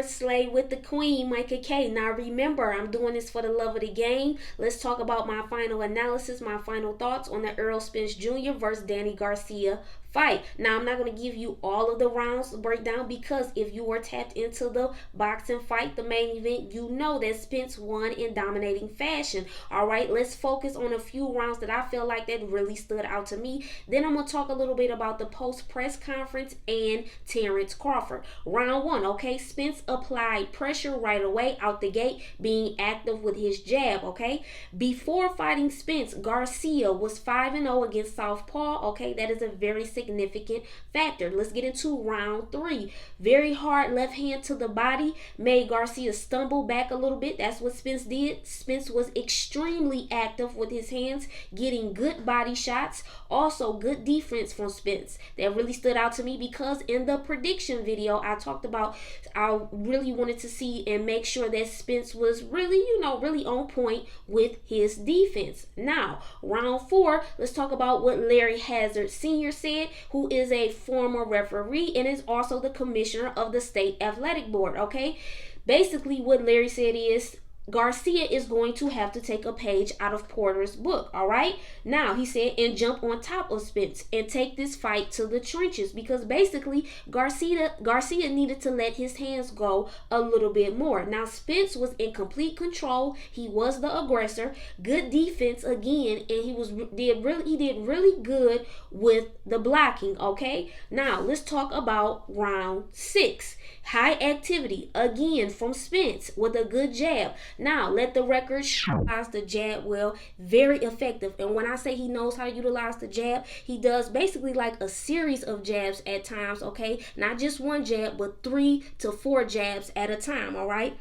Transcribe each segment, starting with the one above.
Slay with the Queen, Micah K. Now remember, I'm doing this for the love of the game. Let's talk about my final analysis, my final thoughts on the Errol Spence Jr. versus Danny Garcia fight. Now, I'm not going to give you all of the rounds to break down because if you were tapped into the boxing fight, the main event, you know that Spence won in dominating fashion. All right, let's focus on a few rounds that I feel like that really stood out to me. Then I'm going to talk a little bit about the post-press conference and Terence Crawford. Round one, okay, Spence applied pressure right away out the gate, being active with his jab, okay? Before fighting Spence, Garcia was 5-0 against Southpaw, okay? That is a very significant factor. Let's get into round three. Very hard left hand to the body made Garcia stumble back a little bit. That's what Spence did. Spence was extremely active with his hands, getting good body shots. Also, good defense from Spence. That really stood out to me because in the prediction video, I talked about I really wanted to see and make sure that Spence was really, really on point with his defense. Now, round four, let's talk about what Larry Hazard Sr. said, who is a former referee and is also the commissioner of the state athletic board, okay? Basically, what Larry said is Garcia is going to have to take a page out of Porter's book, all right? Now, he said, and jump on top of Spence and take this fight to the trenches because basically Garcia needed to let his hands go a little bit more. Now, Spence was in complete control. He was the aggressor. Good defense again, and he did really good with the blocking, okay? Now, let's talk about round six. High activity again from Spence with a good jab. Now, let the record show the jab well, very effective. And when I say he knows how to utilize the jab, he does basically like a series of jabs at times, okay? Not just one jab, but 3 to 4 jabs at a time, all right?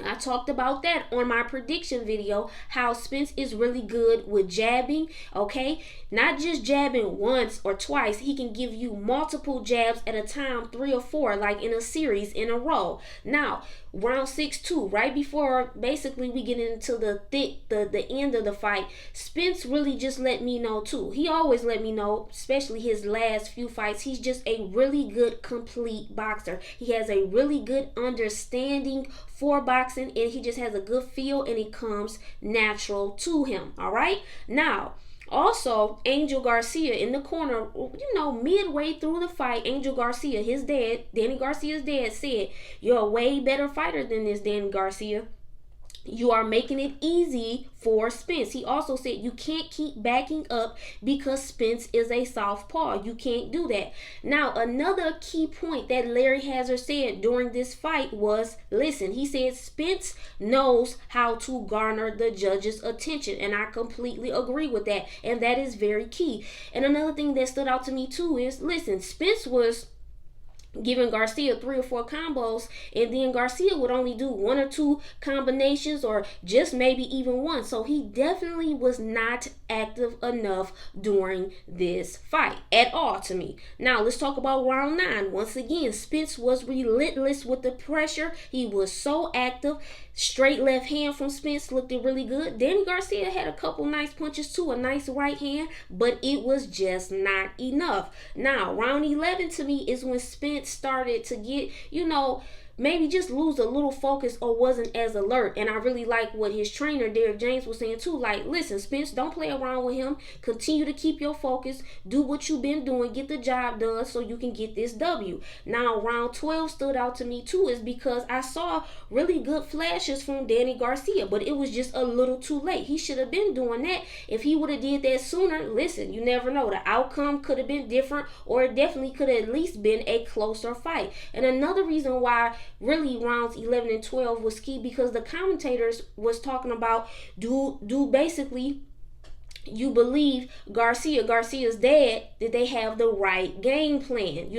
I talked about that on my prediction video, how Spence is really good with jabbing, okay? Not just jabbing once or twice. He can give you multiple jabs at a time, 3 or 4, like in a series, in a row. Now, round 6 too, right before basically we get into the end of the fight, Spence really just let me know too. He always let me know, especially his last few fights, he's just a really good complete boxer. He has a really good understanding for boxing, and he just has a good feel, and it comes natural to him, all right? Now, also, Angel Garcia in the corner, midway through the fight, Angel Garcia, his dad, Danny Garcia's dad, said, "You're a way better fighter than this, Danny Garcia. You are making it easy for Spence." He also said you can't keep backing up because Spence is a southpaw. You can't do that. Now, another key point that Larry Hazard said during this fight was, listen, he said Spence knows how to garner the judge's attention, and I completely agree with that, and that is very key. And another thing that stood out to me too is, listen, Spence was giving Garcia 3 or 4 combos, and then Garcia would only do 1 or 2 combinations, or just maybe even 1. So he definitely was not active enough during this fight at all to me. Now, let's talk about round 9. Once again, Spence was relentless with the pressure. He was so active. Straight left hand from Spence looked really good. Danny Garcia had a couple nice punches too, a nice right hand, but it was just not enough. Now, round 11 to me is when Spence started to get, maybe just lose a little focus or wasn't as alert. And I really like what his trainer, Derek James, was saying too. Like, listen, Spence, don't play around with him. Continue to keep your focus. Do what you've been doing. Get the job done so you can get this W. Now, round 12 stood out to me too, is because I saw really good flashes from Danny Garcia, but it was just a little too late. He should have been doing that. If he would have did that sooner, listen, you never know. The outcome could have been different, or it definitely could have at least been a closer fight. And another reason why really rounds 11 and 12 was key, because the commentators was talking about do basically you believe Garcia's dad, did they have the right game plan?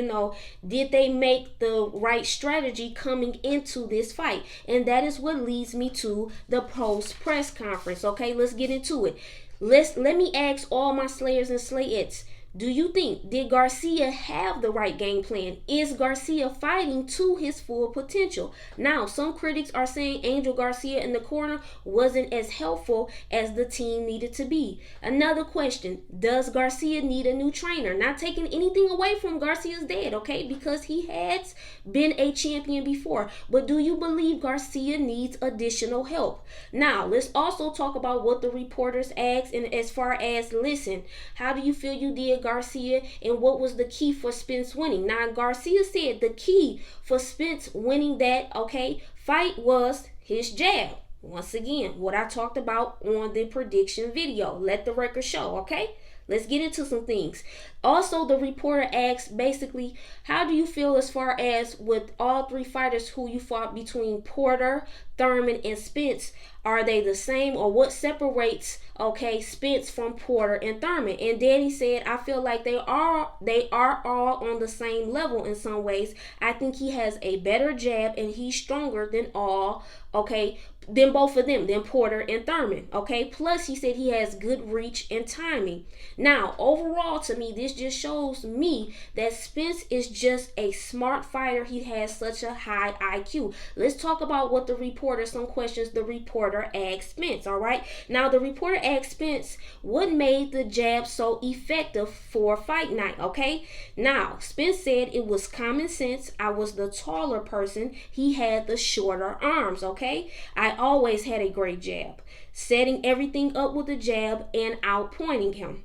Did they make the right strategy coming into this fight? And that is what leads me to the post press conference. Okay, let's get into it. Let me ask all my slayers and slayettes, Do you think, did Garcia have the right game plan? Is Garcia fighting to his full potential? Now, some critics are saying Angel Garcia in the corner wasn't as helpful as the team needed to be. Another question, does Garcia need a new trainer? Not taking anything away from Garcia's dad, okay? Because he has been a champion before. But do you believe Garcia needs additional help? Now, let's also talk about what the reporters asked, and as far as, listen, how do you feel you did, Garcia, and what was the key for Spence winning? Now, Garcia said the key for Spence winning that, okay, fight was his jab. Once again, what I talked about on the prediction video. Let the record show, okay? Let's get into some things. Also, the reporter asked basically, how do you feel as far as with all three fighters who you fought between Porter, Thurman, and Spence? Are they the same, or what separates, okay, Spence from Porter and Thurman? And Daddy said, I feel like they are all on the same level in some ways. I think he has a better jab and he's stronger than all, okay, than both of them, than Porter and Thurman, okay? Plus, he said he has good reach and timing. Now, overall, to me, this just shows me that Spence is just a smart fighter. He has such a high IQ. Let's talk about what the reporter, some questions the reporter asked Spence, all right? Now, the reporter asked Spence, what made the jab so effective for fight night, okay? Now, Spence said it was common sense. I was the taller person. He had the shorter arms, okay? I always had a great jab, setting everything up with a jab and outpointing him.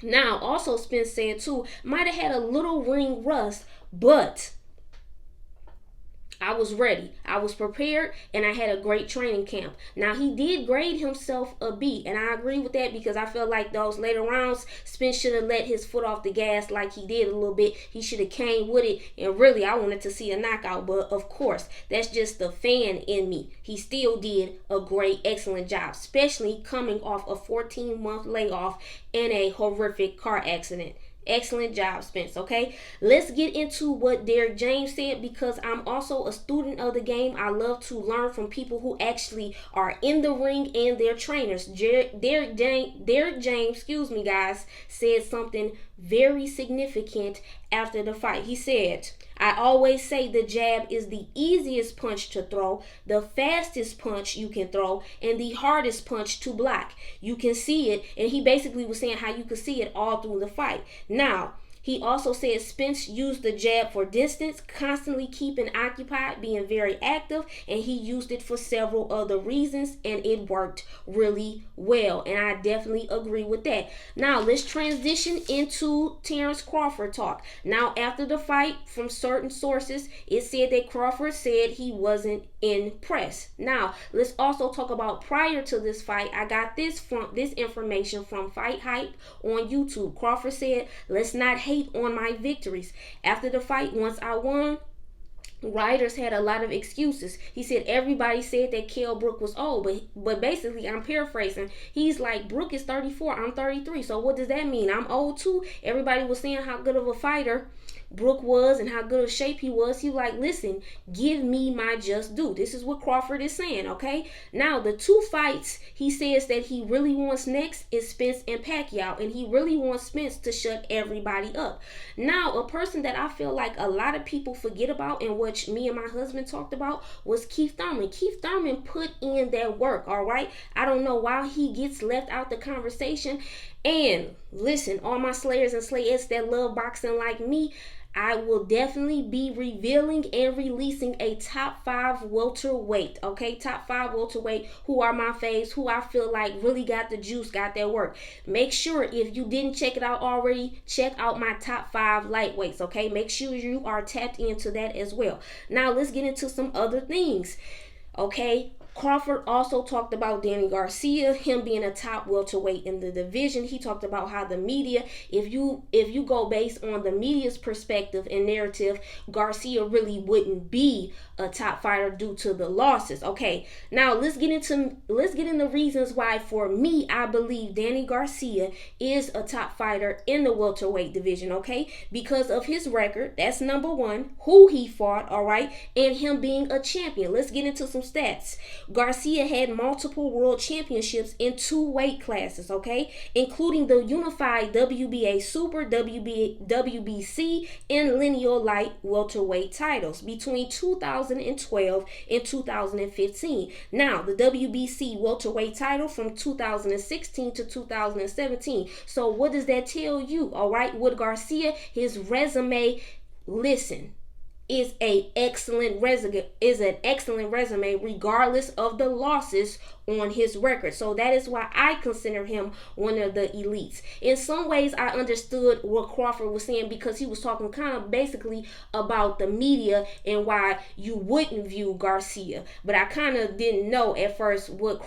Now, also Spence said too, might have had a little ring rust, but I was ready. I was prepared, and I had a great training camp. Now, he did grade himself a B, and I agree with that because I feel like those later rounds, Spence should have let his foot off the gas like he did a little bit. He should have came with it, and really, I wanted to see a knockout, but of course, that's just the fan in me. He still did a great, excellent job, especially coming off a 14-month layoff in a horrific car accident. Excellent job, Spence, okay? Let's get into what Derek James said, because I'm also a student of the game. I love to learn from people who actually are in the ring and their trainers. Derek James, said something very significant after the fight. He said, I always say the jab is the easiest punch to throw, the fastest punch you can throw, and the hardest punch to block. You can see it, and he basically was saying how you could see it all through the fight. Now, he also said Spence used the jab for distance, constantly keeping occupied, being very active, and he used it for several other reasons, and it worked really well, and I definitely agree with that. Now, let's transition into Terence Crawford talk. Now, after the fight, from certain sources, it said that Crawford said he wasn't impressed. Now, let's also talk about prior to this fight. I got this information from Fight Hype on YouTube. Crawford said, let's not hate on my victories. After the fight, once I won, writers had a lot of excuses. He said everybody said that Kell Brook was old, but basically, I'm paraphrasing, he's like, Brook is 34, I'm 33, so what does that mean? I'm old too? Everybody was saying how good of a fighter Brook was and how good of shape he was. He was like, listen, give me my just due. This is what Crawford is saying, okay? Now, the two fights he says that he really wants next is Spence and Pacquiao, and he really wants Spence to shut everybody up. Now, a person that I feel like a lot of people forget about, and which me and my husband talked about, was Keith Thurman. Keith Thurman put in that work, all right? I don't know why he gets left out the conversation. And listen, all my slayers and slayettes that love boxing like me, I will definitely be revealing and releasing a top 5 welterweight, okay? Top 5 welterweight who are my faves, who I feel like really got the juice, got that work. Make sure, if you didn't check it out already, check out my top 5 lightweights, okay? Make sure you are tapped into that as well. Now, let's get into some other things, okay? Crawford also talked about Danny Garcia, him being a top welterweight in the division. He talked about how the media, if you go based on the media's perspective and narrative, Garcia really wouldn't be a top fighter due to the losses. Okay, now let's get into reasons why, for me, I believe Danny Garcia is a top fighter in the welterweight division. Okay, because of his record, that's number one, who he fought, all right, and him being a champion. Let's get into some stats. Garcia had multiple world championships in 2 weight classes, okay, including the unified WBA Super, WBC, and linear light welterweight titles between 2012 and 2015. Now, the WBC welterweight title from 2016 to 2017. So what does that tell you? All right, with Garcia, his resume, listen, is an excellent resume regardless of the losses on his record. So that is why I consider him one of the elites. In some ways, I understood what Crawford was saying, because he was talking kind of basically about the media and why you wouldn't view Garcia. But I kind of didn't know at first what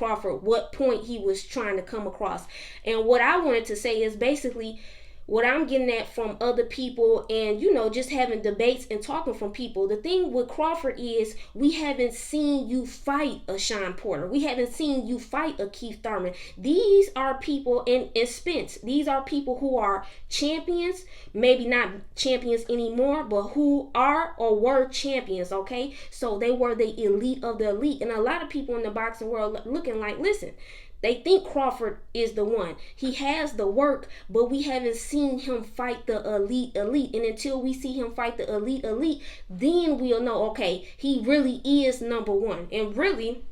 point he was trying to come across. And what I wanted to say is basically what I'm getting at from other people, and just having debates and talking from people. The thing with Crawford is we haven't seen you fight a Sean Porter. We haven't seen you fight a Keith Thurman. These are people, and Spence, these are people who are champions, maybe not champions anymore, but who are or were champions, okay? So they were the elite of the elite. And a lot of people in the boxing world looking like, listen, they think Crawford is the one. He has the work, but we haven't seen him fight the elite. And until we see him fight the elite, then we'll know, okay, he really is number one. And really,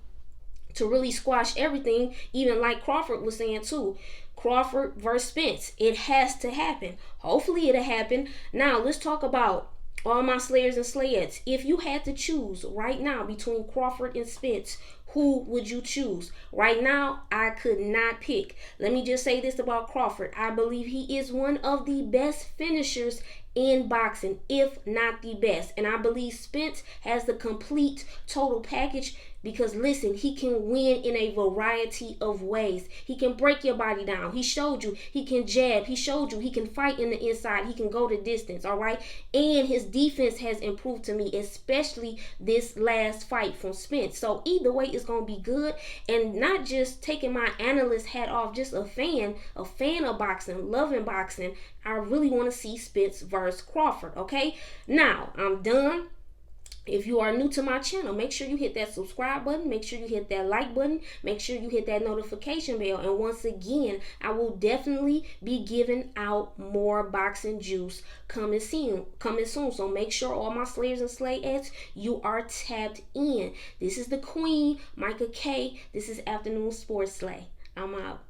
to really squash everything, even like Crawford was saying too, Crawford versus Spence, it has to happen. Hopefully it'll happen. Now, let's talk about all my slayers and slayettes. If you had to choose right now between Crawford and Spence, who would you choose? Right now, I could not pick. Let me just say this about Crawford. I believe he is one of the best finishers in boxing, if not the best. And I believe Spence has the complete total package, because listen, he can win in a variety of ways. He can break your body down. He showed you he can jab. He showed you he can fight in the inside. He can go the distance, all right? And his defense has improved to me, especially this last fight from Spence. So either way, it's going to be good. And not just taking my analyst hat off, just a fan of boxing, loving boxing. I really want to see Spence versus Crawford, okay? Now, I'm done. If you are new to my channel, make sure you hit that subscribe button. Make sure you hit that like button. Make sure you hit that notification bell. And once again, I will definitely be giving out more boxing juice coming soon. So make sure all my slayers and slayettes, you are tapped in. This is the Queen, Micah K. This is Afternoon Sports Slay. I'm out.